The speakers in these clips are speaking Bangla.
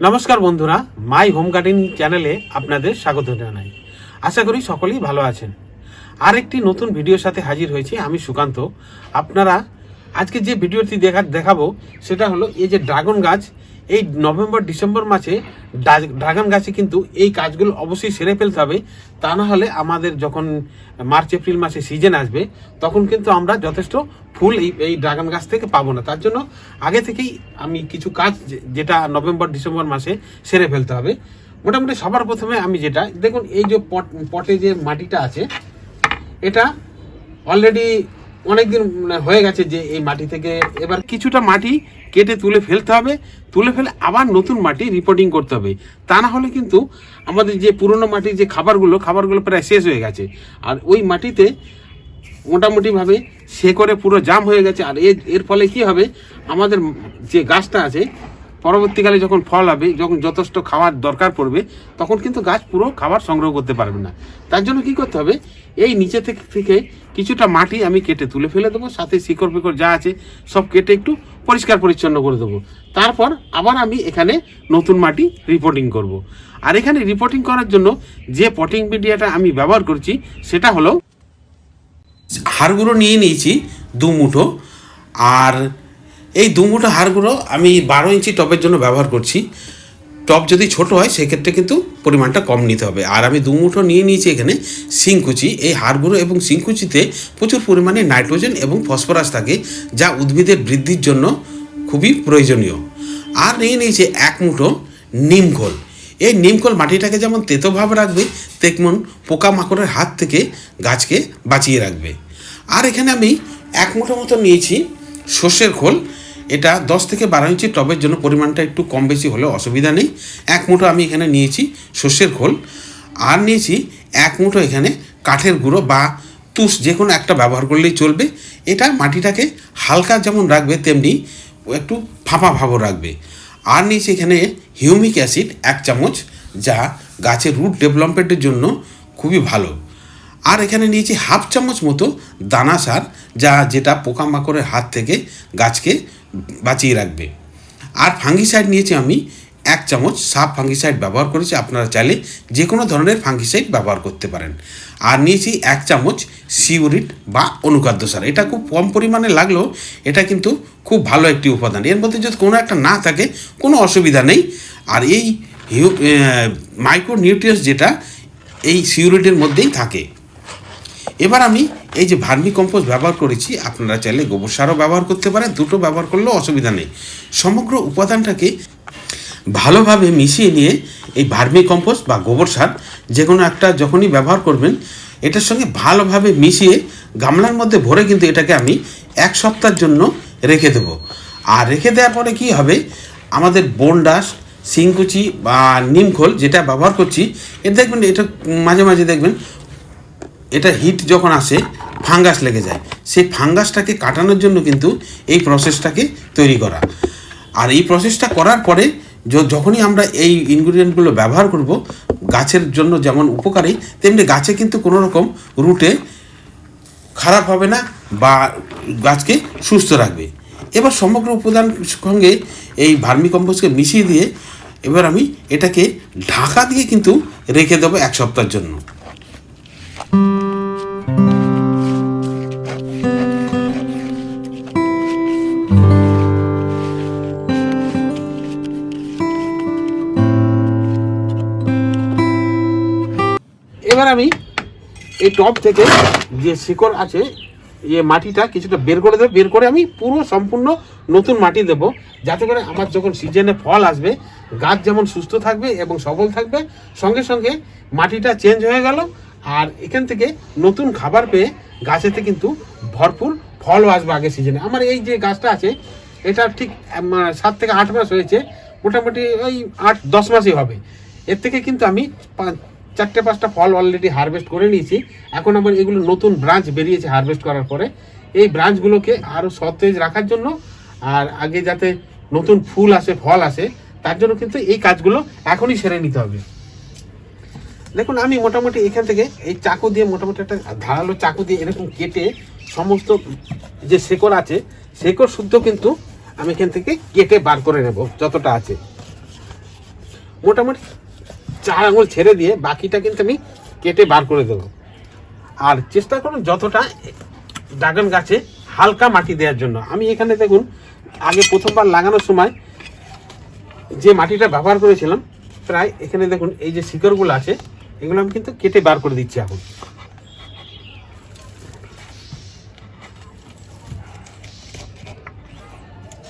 নমস্কার বন্ধুরা, মাই হোম গার্ডেনিং চ্যানেলে আপনাদের স্বাগত জানাই। আশা করি সকলেই ভালো আছেন। আরেকটি নতুন ভিডিওর সাথে হাজির হয়েছি আমি সুকান্ত। আপনারা আজকে যে ভিডিওটি দেখাবো সেটা হলো এই যে ড্রাগন গাছ, এই নভেম্বর ডিসেম্বর মাসে ড্রাগন গাছে কিন্তু এই কাজগুলো অবশ্যই সেরে ফেলতে হবে। তা না হলে আমাদের যখন মার্চ এপ্রিল মাসে সিজন আসবে তখন কিন্তু আমরা যথেষ্ট ফুল এই ড্রাগন গাছ থেকে পাবো না। তার জন্য আগে থেকেই আমি কিছু কাজ যেটা নভেম্বর ডিসেম্বর মাসে সেরে ফেলতে হবে। মোটামুটি সবার প্রথমে আমি যেটা দেখুন, এই যে পটে যে মাটিটা আছে এটা অলরেডি অনেকদিন হয়ে গেছে যে এই মাটি থেকে এবার কিছুটা মাটি কেটে তুলে ফেলতে হবে। তুলে ফেলে আবার নতুন মাটি রিপোর্টিং করতে হবে। তা না হলে কিন্তু আমাদের যে পুরনো মাটির যে খাবারগুলো প্রায় শেষ হয়ে গেছে, আর ওই মাটিতে মোটামুটিভাবে শেকড়ে পুরো জাম হয়ে গেছে। আর এর ফলে কি হবে, আমাদের যে গাছটা আছে পরবর্তীকালে যখন ফল হবে, যখন যথেষ্ট খাবার দরকার পড়বে, তখন কিন্তু গাছ পুরো খাবার সংগ্রহ করতে পারবে না। তার জন্য কি করতে হবে, এই নিচে থেকে কিছুটা মাটি আমি কেটে তুলে ফেলে দেবো, সাথে শিকড় ফিকড় যা আছে সব কেটে একটু পরিষ্কার পরিচ্ছন্ন করে দেবো। তারপর আবার আমি এখানে নতুন মাটি রিপোর্টিং করব। আর এখানে রিপোর্টিং করার জন্য যে পটিং মিডিয়াটা আমি ব্যবহার করছি সেটা হলো হাড় গুঁড়ো নিয়ে নিয়েছি 2 মুঠো। আর এই 2 মুঠো হাড় গুঁড়ো আমি 12 ইঞ্চি টবের জন্য ব্যবহার করছি। টব যদি ছোট হয় সেক্ষেত্রে কিন্তু পরিমাণটা কম নিতে হবে। আর আমি 2 মুঠো নিয়ে নিয়েছি এখানে শিংকুচি। এই হাড় গুঁড়ো এবং শিংকুচিতে প্রচুর পরিমাণে নাইট্রোজেন এবং ফসফরাস থাকে, যা উদ্ভিদের বৃদ্ধির জন্য খুবই প্রয়োজনীয়। আর নিয়ে নিয়েছি 1 মুঠো নিমখোল। এই নিমখোল মাটিটাকে যেমন তেতোভাব রাখবে, তেমন পোকামাকড়ের হাত থেকে গাছকে বাঁচিয়ে রাখবে। আর এখানে আমি 1 মুঠো মতো নিয়েছি সর্ষের খোল। এটা 10 থেকে 12 ইঞ্চি টবের জন্য পরিমাণটা একটু কম বেশি হলেও অসুবিধা নেই। 1 মুঠো আমি এখানে নিয়েছি সর্ষের খোল। আর নিয়েছি 1 মুঠো এখানে কাঠের গুঁড়ো বা তুষ, যে কোনো একটা ব্যবহার করলেই চলবে। এটা মাটিটাকে হালকা যেমন রাখবে তেমনি একটু ফাঁপা ভাবও রাখবে। আর নিয়েছি এখানে হিউমিক অ্যাসিড 1 চামচ, যা গাছের রুট ডেভেলপমেন্টের জন্য খুবই ভালো। আর এখানে নিয়েছি 1/2 চামচ মতো দানা সার, যেটা পোকামাকড়ের হাত থেকে গাছকে বাঁচিয়ে রাখবে। আর ফাঙ্গিসাইড নিয়েছি আমি 1 চামচ, সাব ফাঙ্গিসাইড ব্যবহার করেছি। আপনারা চাইলে যে কোনো ধরনের ফাঙ্গিসাইড ব্যবহার করতে পারেন। আর নিয়েছি 1 চামচ সিউরিট বা অনুখাদ্য সার। এটা খুব কম পরিমাণে লাগলেও এটা কিন্তু খুব ভালো একটি উপাদান। এর মধ্যে যদি কোনো একটা না থাকে কোনো অসুবিধা নেই। আর এই মাইক্রো নিউট্রিয়েন্টস যেটা এই সিউরিটের মধ্যেই থাকে। এবার আমি এই যে ভার্মি কম্পোস্ট ব্যবহার করেছি, আপনারা চাইলে গোবর সারও ব্যবহার করতে পারেন, দুটো ব্যবহার করলেও অসুবিধা নেই। সমগ্র উপাদানটাকে ভালোভাবে মিশিয়ে নিয়ে এই ভার্মি কম্পোস্ট বা গোবর সার যে কোনো একটা যখনই ব্যবহার করবেন, এটার সঙ্গে ভালোভাবে মিশিয়ে গামলার মধ্যে ভরে কিন্তু এটাকে আমি 1 সপ্তাহের জন্য রেখে দেবো। আর রেখে দেওয়ার পরে কি হবে, আমাদের বনডাস, শিংকুচি বা নিমখোল যেটা ব্যবহার করছি, এটা দেখবেন এটা মাঝে মাঝে দেখবেন এটা হিট যখন আসে ফাঙ্গাস লেগে যায়। সেই ফাঙ্গাসটাকে কাটানোর জন্য কিন্তু এই প্রসেসটাকে তৈরি করা। আর এই প্রসেসটা করার পরে যখনই আমরা এই ইনগ্রিডিয়েন্টগুলো ব্যবহার করব, গাছের জন্য যেমন উপকারী তেমনি গাছে কিন্তু কোনো রকম রুটে খারাপ হবে না বা গাছকে সুস্থ রাখবে। এবার সমগ্র উপাদান সঙ্গে এই ভার্মি কম্পোস্টকে মিশিয়ে দিয়ে এবার আমি এটাকে ঢাকা দিয়ে কিন্তু রেখে দেবো 1 সপ্তাহের জন্য। এবার আমি এই টব থেকে যে শিকড় আছে, যে মাটিটা কিছুটা বের করে দেবো। বের করে আমি পুরো সম্পূর্ণ নতুন মাটি দেব, যাতে করে আমার যখন সিজনে ফল আসবে গাছ যেমন সুস্থ থাকবে এবং সবল থাকবে, সঙ্গে সঙ্গে মাটিটা চেঞ্জ হয়ে গেল। আর এখান থেকে নতুন খাবার পেয়ে গাছেতে কিন্তু ভরপুর ফলও আসবে আগের সিজনে। আমার এই যে গাছটা আছে এটা ঠিক 7 থেকে 8 মাস হয়েছে, মোটামুটি ওই 8-10 মাসই হবে। এর থেকে কিন্তু আমি 4-5টা ফল অলরেডি হারভেস্ট করে নিয়েছি। এখন আবার এগুলো নতুন ব্রাঞ্চ বেরিয়েছে হারভেস্ট করার পরে। এই ব্রাঞ্চগুলোকে আরও সতেজ রাখার জন্য আর আগে যাতে নতুন ফুল আসে, ফল আসে, তার জন্য কিন্তু এই কাজগুলো এখনই সেরে নিতে হবে। দেখুন আমি মোটামুটি এখান থেকে এই চাকু দিয়ে, মোটামুটি একটা ধারালো চাকু দিয়ে এরকম কেটে সমস্ত যে শেকড় আছে, শেকড় শুদ্ধ কিন্তু আমি এখান থেকে কেটে বার করে নেব যতটা আছে। মোটামুটি 4 আঙুল ছেড়ে দিয়ে বাকিটা কিন্তু আমি কেটে বার করে দেবো। আর চেষ্টা করুন যতটা ড্রাগন গাছে হালকা মাটি দেওয়ার জন্য। আমি এখানে দেখুন আগে প্রথমবার লাগানোর সময় যে মাটিটা ব্যবহার করেছিলাম, প্রায় এখানে দেখুন এই যে শিকড়গুলো আছে এগুলো আমি কিন্তু কেটে বার করে দিচ্ছি। এখন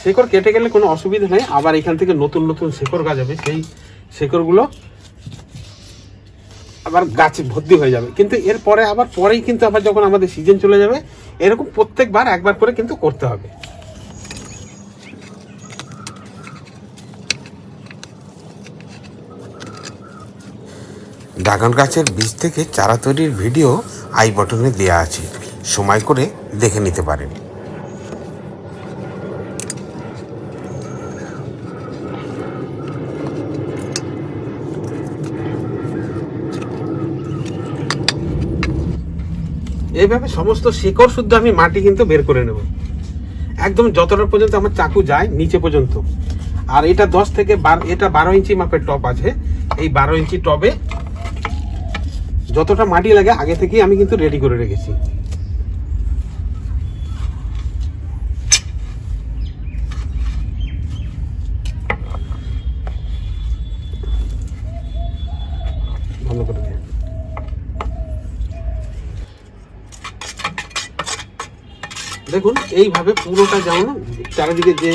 শেকড় কেটে গেলে কোনো অসুবিধা নেই, আবার এখান থেকে নতুন নতুন শেকড় গজাবে, সেই শেকড়গুলো আবার গাছে ভর্তি হয়ে যাবে। কিন্তু এরপরে আবার পরেই কিন্তু আবার যখন আমাদের সিজন চলে যাবে এরকম প্রত্যেকবার একবার করে কিন্তু করতে হবে। ড্রাগন গাছের বীজ থেকে চারা তৈরির ভিডিও আই বাটনে দেওয়া আছে, সময় করে দেখে নিতে পারেন। এইভাবে সমস্ত শেকড় শুদ্ধ আমি মাটি কিন্তু বের করে নেব, একদম যতটা পর্যন্ত আমার চাকু যায় নিচে পর্যন্ত। আর এটা 10 থেকে 12 ইঞ্চি মাপের টব আছে। এই 12 ইঞ্চি টবে যতটা মাটি লাগে আগে থেকেই আমি কিন্তু রেডি করে রেখেছি। বন্ধ করে দিই। দেখুন এইভাবে পুরোটা যেমন চারিদিকে যে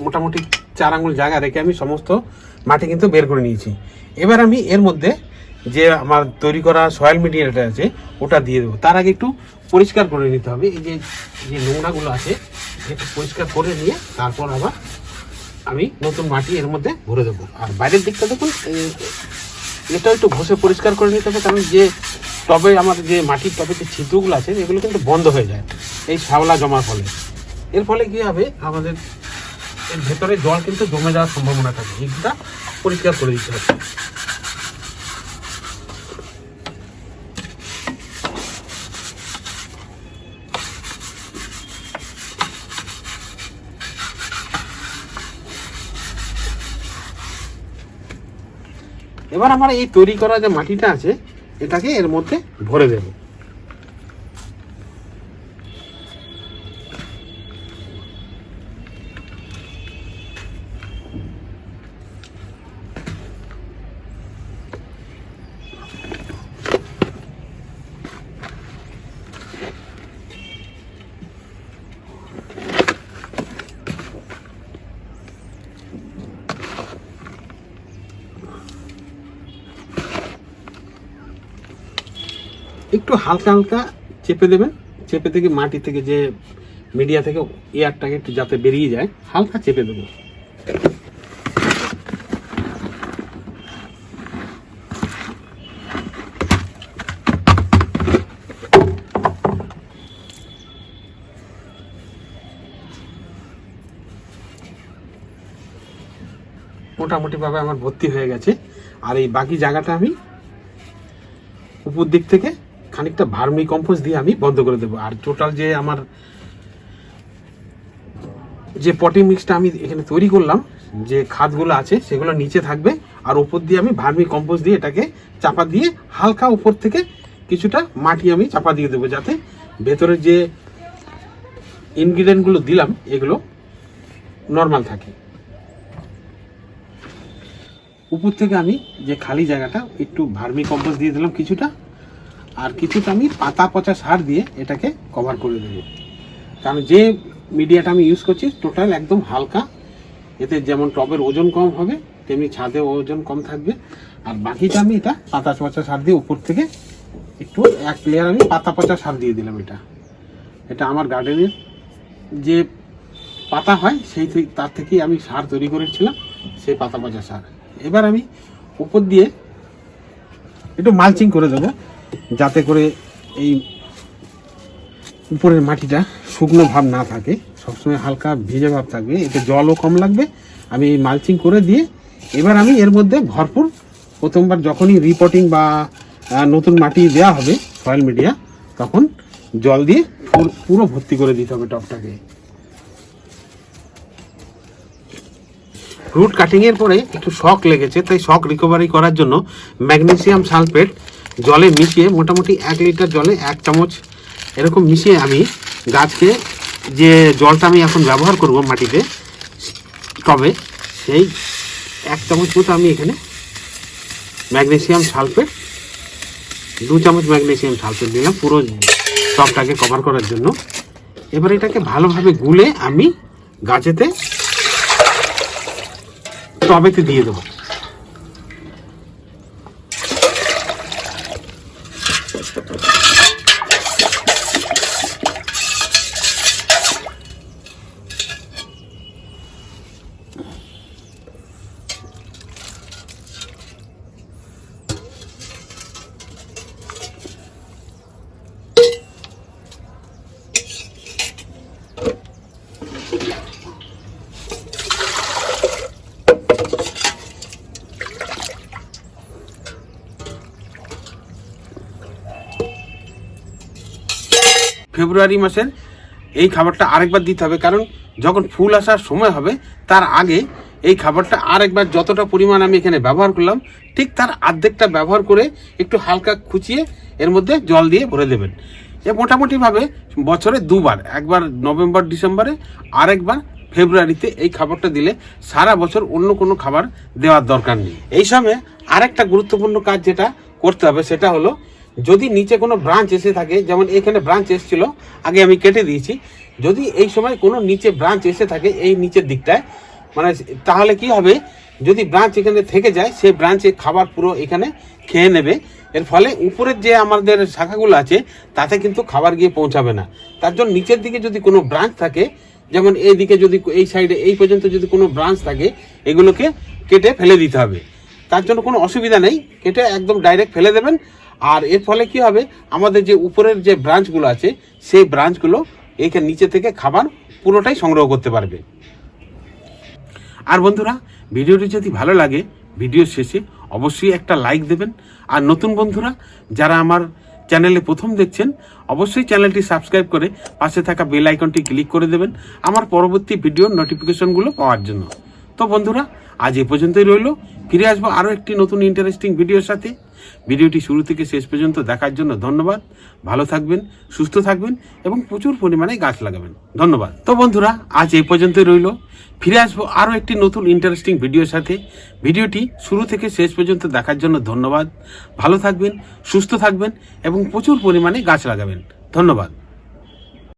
মোটামুটি 4 আঙুল জায়গা রেখে আমি সমস্ত মাটি কিন্তু বের করে নিয়েছি। এবার আমি এর মধ্যে যে আমার তৈরি করা সয়েল মিডিয়াটা আছে ওটা দিয়ে দেবো। তার আগে একটু পরিষ্কার করে নিতে হবে, এই যে যে নোংরাগুলো আছে একটু পরিষ্কার করে নিয়ে তারপর আবার আমি নতুন মাটি এর মধ্যে ভরে দেবো। আর বাইরের দিকটা দেখুন এটা একটু ঘষে পরিষ্কার করে নিতে হবে, কারণ যে টবে আমার যে মাটির টবে যে ছিদ্রগুলো আছে এগুলো কিন্তু বন্ধ হয়ে যায় এই শ্যাওলা জমার ফলে। এর ফলে কী হবে, আমাদের এর ভেতরে জল কিন্তু জমে যাওয়ার সম্ভাবনা থাকে, এইটা পরিষ্কার করে দিতে হবে। এবার আমার এই তৈরি করা যে মাটিটা আছে এটাকে এর মধ্যে ভরে দেব। একটু হালকা হালকা চেপে দেবেন, চেপে থেকে মাটি থেকে যে মিডিয়া থেকে এয়ারটাকে একটু যাতে বেরিয়ে যায় হালকা চেপে দেবো। মোটামুটি ভাবে আমার ভর্তি হয়ে গেছে। আর এই বাকি জায়গাটা আমি উপর দিক থেকে খানিকটা ভার্মি কম্পোস্ট দিয়ে আমি বন্ধ করে দেবো। আর টোটাল যে আমার যে পটি মিক্সটা আমি এখানে তৈরি করলাম, যে খাদগুলো আছে সেগুলো নিচে থাকবে, আর উপর দিয়ে আমি ভার্মি কম্পোস্ট দিয়ে এটাকে চাপা দিয়ে হালকা উপর থেকে কিছুটা মাটি আমি চাপা দিয়ে দেবো, যাতে ভেতরে যে ইনগ্রিডিয়েন্টগুলো দিলাম এগুলো নর্মাল থাকে। উপর থেকে আমি যে খালি জায়গাটা একটু ভার্মি কম্পোস্ট দিয়ে দিলাম কিছুটা, আর কিছুটা আমি পাতা পচা সার দিয়ে এটাকে কভার করে দেবো। কারণ যে মিডিয়াটা আমি ইউজ করছি টোটাল একদম হালকা, এতে যেমন টবের ওজন কম হবে তেমনি ছাদে ওজন কম থাকবে। আর বাকিটা আমি এটা পাতা পচা সার দিয়ে উপর থেকে একটু এক লেয়ার আমি পাতা পচা সার দিয়ে দিলাম। এটা আমার গার্ডেনের যে পাতা হয় তার থেকেই আমি সার তৈরি করেছিলাম, সেই পাতা পচা সার। এবার আমি উপর দিয়ে একটু মালচিং করে দেবো, যাতে করে এই উপরের মাটিটা শুকনো ভাব না থাকে, সবসময় হালকা ভিজে ভাব থাকবে, এতে জলও কম লাগবে। আমি এই মালচিং করে দিয়ে এবার আমি এর মধ্যে ভরপুর প্রথমবার যখনই রিপোর্টিং বা নতুন মাটি দেওয়া হবে সয়েল মিডিয়া, তখন জল দিয়ে পুরো ভর্তি করে দিতে হবে টবটাকে। রুট কাটিংয়ের পরে একটু শক লেগেছে, তাই শক রিকভারি করার জন্য ম্যাগনেসিয়াম সালফেট জলে মিশিয়ে মোটামুটি 1 লিটার জলে 1 চামচ এরকম মিশিয়ে আমি গাছকে, যে জলটা আমি এখন ব্যবহার করব মাটিতে, তবে সেই 1 চামচ মতো আমি এখানে ম্যাগনেসিয়াম সালফেট 2 চামচ ম্যাগনেসিয়াম সালফেট দিলাম পুরো টবটাকে কভার করার জন্য। এবার এটাকে ভালোভাবে গুলে আমি গাছেতে টবেতে দিয়ে দেবো। ফেব্রুয়ারি মাসের এই খাবারটা আরেকবার দিতে হবে, কারণ যখন ফুল আসার সময় হবে তার আগে এই খাবারটা আরেকবার যতটা পরিমাণ আমি এখানে ব্যবহার করলাম ঠিক তার অর্ধেকটা ব্যবহার করে একটু হালকা খুঁচিয়ে এর মধ্যে জল দিয়ে ভরে দেবেন। এ মোটামুটিভাবে বছরে 2 বার, একবার নভেম্বর ডিসেম্বরে, আরেকবার ফেব্রুয়ারিতে এই খাবারটা দিলে সারা বছর অন্য কোনো খাবার দেওয়ার দরকার নেই। এই সময় আরেকটা গুরুত্বপূর্ণ কাজ যেটা করতে হবে সেটা হলো, যদি নিচে কোনো ব্রাঞ্চ এসে থাকে, যেমন এখানে ব্রাঞ্চ এসেছিল আগে আমি কেটে দিয়েছি, যদি এই সময় কোনো নিচে ব্রাঞ্চ এসে থাকে এই নিচের দিকটায়, মানে তাহলে কি হবে, যদি ব্রাঞ্চ এখানে থেকে যায় সেই ব্রাঞ্চে খাবার পুরো এখানে খেয়ে নেবে। এর ফলে উপরের যে আমাদের শাখাগুলো আছে তাতে কিন্তু খাবার গিয়ে পৌঁছাবে না। তার জন্য নিচের দিকে যদি কোনো ব্রাঞ্চ থাকে, যেমন এই দিকে যদি এই সাইডে এই পর্যন্ত যদি কোনো ব্রাঞ্চ থাকে, এগুলোকে কেটে ফেলে দিতে হবে। তার জন্য কোনো অসুবিধা নেই, কেটে একদম ডাইরেক্ট ফেলে দেবেন। আর এর ফলে কি হবে, আমাদের যে উপরের যে ব্রাঞ্চগুলো আছে সেই ব্রাঞ্চগুলো এইখানে নিচে থেকে খাবার পুরোটাই সংগ্রহ করতে পারবে। আর বন্ধুরা, ভিডিওটি যদি ভালো লাগে ভিডিওর শেষে অবশ্যই একটা লাইক দেবেন। আর নতুন বন্ধুরা যারা আমার চ্যানেলে প্রথম দেখছেন অবশ্যই চ্যানেলটি সাবস্ক্রাইব করে পাশে থাকা বেল আইকনটি ক্লিক করে দেবেন আমার পরবর্তী ভিডিওর নোটিফিকেশনগুলো পাওয়ার জন্য। তো বন্ধুরা, আজ এ পর্যন্তই রইল। ফিরে আসবো আরও একটি নতুন ইন্টারেস্টিং ভিডিওর সাথে। ভিডিওটি শুরু থেকে শেষ পর্যন্ত দেখার জন্য ধন্যবাদ। ভালো থাকবেন, সুস্থ থাকবেন এবং প্রচুর পরিমাণে গাছ লাগাবেন। ধন্যবাদ। তো বন্ধুরা, আজ এই পর্যন্তই রইল। ফিরে আসবো আরও একটি নতুন ইন্টারেস্টিং ভিডিওর সাথে। ভিডিওটি শুরু থেকে শেষ পর্যন্ত দেখার জন্য ধন্যবাদ। ভালো থাকবেন, সুস্থ থাকবেন এবং প্রচুর পরিমাণে গাছ লাগাবেন। ধন্যবাদ।